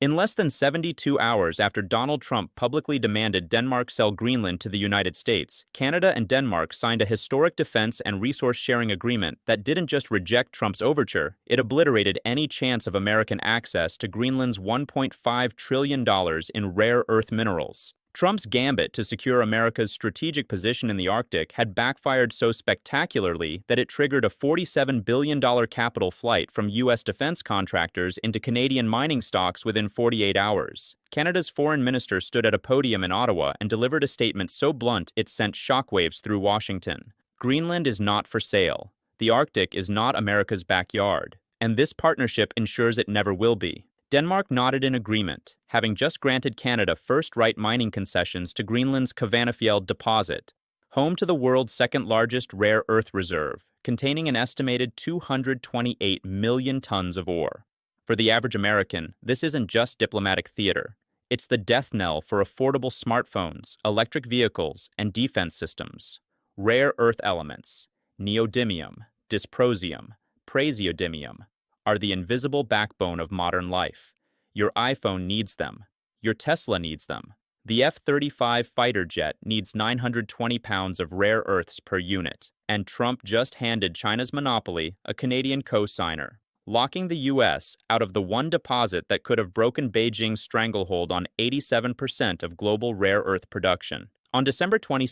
In less than 72 hours after Donald Trump publicly demanded Denmark sell Greenland to the United States, Canada and Denmark signed a historic defense and resource sharing agreement that didn't just reject Trump's overture, it obliterated any chance of American access to Greenland's $1.5 trillion in rare earth minerals. Trump's gambit to secure America's strategic position in the Arctic had backfired so spectacularly that it triggered a $47 billion capital flight from U.S. defense contractors into Canadian mining stocks within 48 hours. Canada's foreign minister stood at a podium in Ottawa and delivered a statement so blunt it sent shockwaves through Washington. Greenland is not for sale. The Arctic is not America's backyard, and this partnership ensures it never will be. Denmark nodded in agreement, having just granted Canada first-right mining concessions to Greenland's Kvanefjeld deposit, home to the world's second-largest rare earth reserve, containing an estimated 228 million tons of ore. For the average American, this isn't just diplomatic theater. It's the death knell for affordable smartphones, electric vehicles, and defense systems. Rare earth elements, neodymium, dysprosium, praseodymium, are the invisible backbone of modern life. Your iPhone needs them. Your Tesla needs them. The F-35 fighter jet needs 920 pounds of rare earths per unit. And Trump just handed China's monopoly a Canadian co-signer, locking the U.S. out of the one deposit that could have broken Beijing's stranglehold on 87% of global rare earth production. On December 22,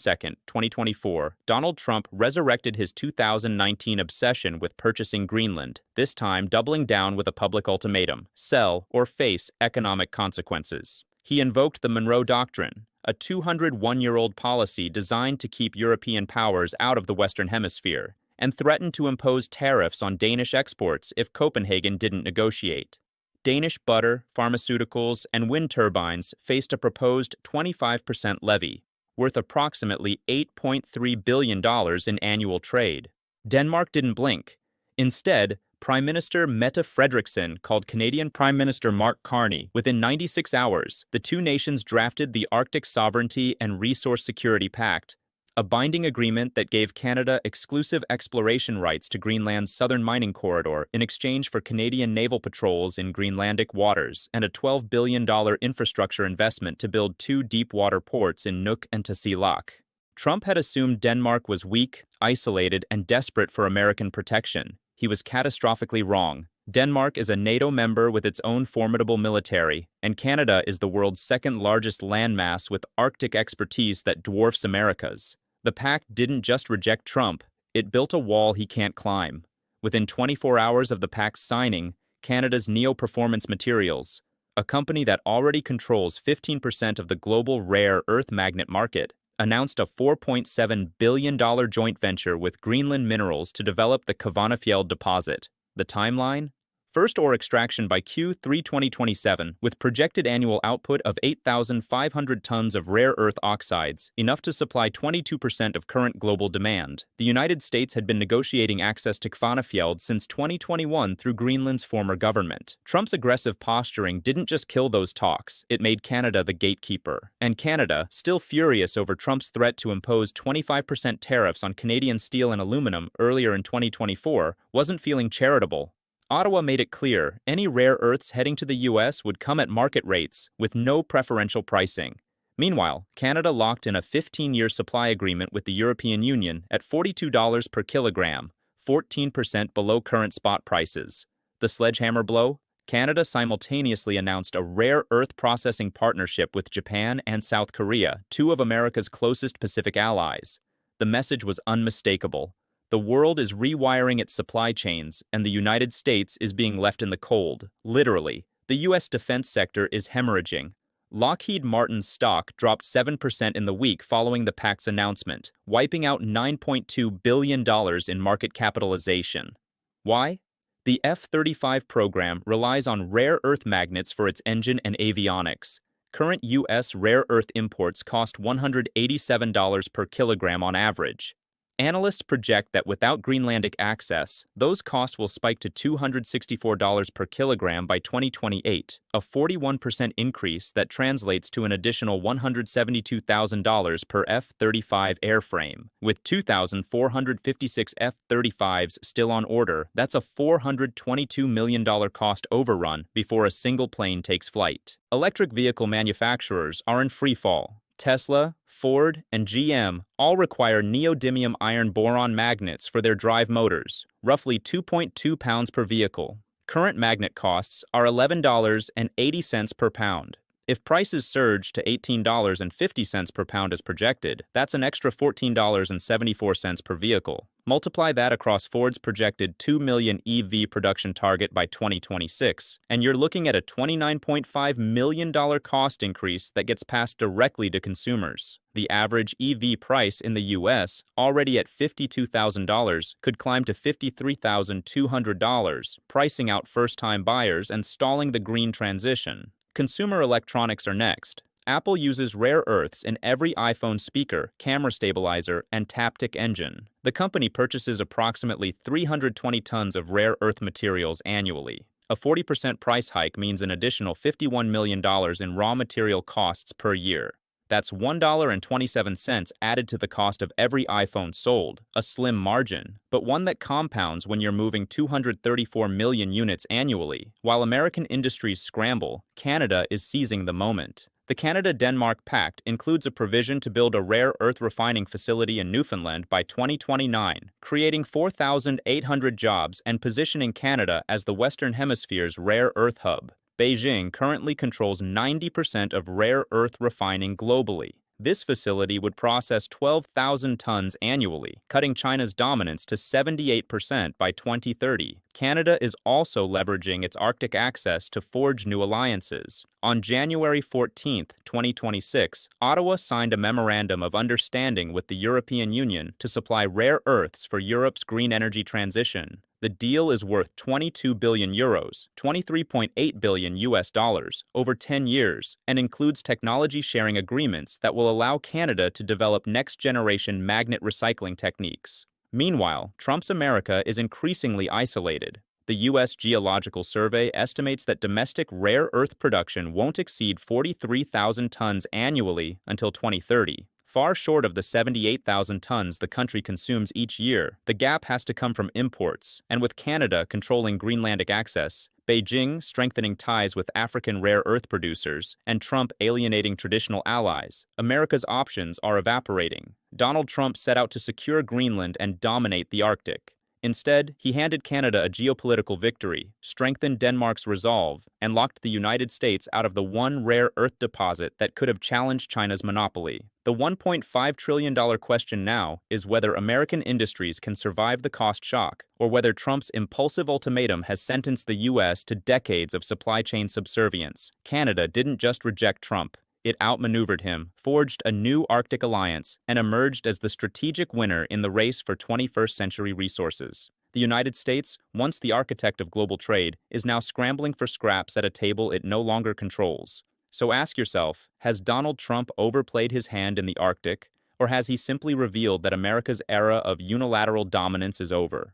2024, Donald Trump resurrected his 2019 obsession with purchasing Greenland, this time doubling down with a public ultimatum: sell or face economic consequences. He invoked the Monroe Doctrine, a 201-year-old policy designed to keep European powers out of the Western Hemisphere, and threatened to impose tariffs on Danish exports if Copenhagen didn't negotiate. Danish butter, pharmaceuticals, and wind turbines faced a proposed 25% levy, worth approximately $8.3 billion in annual trade. Denmark didn't blink. Instead, Prime Minister Mette Frederiksen called Canadian Prime Minister Mark Carney. Within 96 hours, the two nations drafted the Arctic Sovereignty and Resource Security Pact, a binding agreement that gave Canada exclusive exploration rights to Greenland's southern mining corridor in exchange for Canadian naval patrols in Greenlandic waters and a $12 billion infrastructure investment to build two deep-water ports in Nuuk and Tasiilaq. Trump had assumed Denmark was weak, isolated, and desperate for American protection. He was catastrophically wrong. Denmark is a NATO member with its own formidable military, and Canada is the world's second-largest landmass with Arctic expertise that dwarfs America's. The pact didn't just reject Trump, it built a wall he can't climb. Within 24 hours of the pact's signing, Canada's Neo Performance Materials, a company that already controls 15% of the global rare earth magnet market, announced a $4.7 billion joint venture with Greenland Minerals to develop the Kvanefjeld deposit. The timeline? First ore extraction by Q3 2027, with projected annual output of 8,500 tons of rare earth oxides, enough to supply 22% of current global demand. The United States had been negotiating access to Kvanefjeld since 2021 through Greenland's former government. Trump's aggressive posturing didn't just kill those talks, it made Canada the gatekeeper. And Canada, still furious over Trump's threat to impose 25% tariffs on Canadian steel and aluminum earlier in 2024, wasn't feeling charitable. Ottawa made it clear any rare earths heading to the U.S. would come at market rates, with no preferential pricing. Meanwhile, Canada locked in a 15-year supply agreement with the European Union at $42 per kilogram, 14% below current spot prices. The sledgehammer blow? Canada simultaneously announced a rare earth processing partnership with Japan and South Korea, two of America's closest Pacific allies. The message was unmistakable. The world is rewiring its supply chains, and the United States is being left in the cold. Literally, the U.S. defense sector is hemorrhaging. Lockheed Martin's stock dropped 7% in the week following the pact's announcement, wiping out $9.2 billion in market capitalization. Why? The F-35 program relies on rare earth magnets for its engine and avionics. Current U.S. rare earth imports cost $187 per kilogram on average. Analysts project that without Greenlandic access, those costs will spike to $264 per kilogram by 2028, a 41% increase that translates to an additional $172,000 per F-35 airframe. With 2,456 F-35s still on order, that's a $422 million cost overrun before a single plane takes flight. Electric vehicle manufacturers are in free fall. Tesla, Ford, and GM all require neodymium iron boron magnets for their drive motors, roughly 2.2 pounds per vehicle. Current magnet costs are $11.80 per pound. If prices surge to $18.50 per pound as projected, that's an extra $14.74 per vehicle. Multiply that across Ford's projected 2 million EV production target by 2026, and you're looking at a $29.5 million cost increase that gets passed directly to consumers. The average EV price in the US, already at $52,000, could climb to $53,200, pricing out first-time buyers and stalling the green transition. Consumer electronics are next. Apple uses rare earths in every iPhone speaker, camera stabilizer, and Taptic engine. The company purchases approximately 320 tons of rare earth materials annually. A 40% price hike means an additional $51 million in raw material costs per year. That's $1.27 added to the cost of every iPhone sold, a slim margin, but one that compounds when you're moving 234 million units annually. While American industries scramble, Canada is seizing the moment. The Canada-Denmark Pact includes a provision to build a rare earth refining facility in Newfoundland by 2029, creating 4,800 jobs and positioning Canada as the Western Hemisphere's rare earth hub. Beijing currently controls 90% of rare earth refining globally. This facility would process 12,000 tons annually, cutting China's dominance to 78% by 2030. Canada is also leveraging its Arctic access to forge new alliances. On January 14, 2026, Ottawa signed a memorandum of understanding with the European Union to supply rare earths for Europe's green energy transition. The deal is worth 22 billion euros, 23.8 billion US dollars, over 10 years, and includes technology sharing agreements that will allow Canada to develop next-generation magnet recycling techniques. Meanwhile, Trump's America is increasingly isolated. The U.S. Geological Survey estimates that domestic rare earth production won't exceed 43,000 tons annually until 2030. Far short of the 78,000 tons the country consumes each year, the gap has to come from imports, and with Canada controlling Greenlandic access, Beijing strengthening ties with African rare earth producers, and Trump alienating traditional allies, America's options are evaporating. Donald Trump set out to secure Greenland and dominate the Arctic. Instead, he handed Canada a geopolitical victory, strengthened Denmark's resolve, and locked the United States out of the one rare earth deposit that could have challenged China's monopoly. The $1.5 trillion question now is whether American industries can survive the cost shock, or whether Trump's impulsive ultimatum has sentenced the U.S. to decades of supply chain subservience. Canada didn't just reject Trump. It outmaneuvered him, forged a new Arctic alliance, and emerged as the strategic winner in the race for 21st century resources. The United States, once the architect of global trade, is now scrambling for scraps at a table it no longer controls. So ask yourself, has Donald Trump overplayed his hand in the Arctic, or has he simply revealed that America's era of unilateral dominance is over?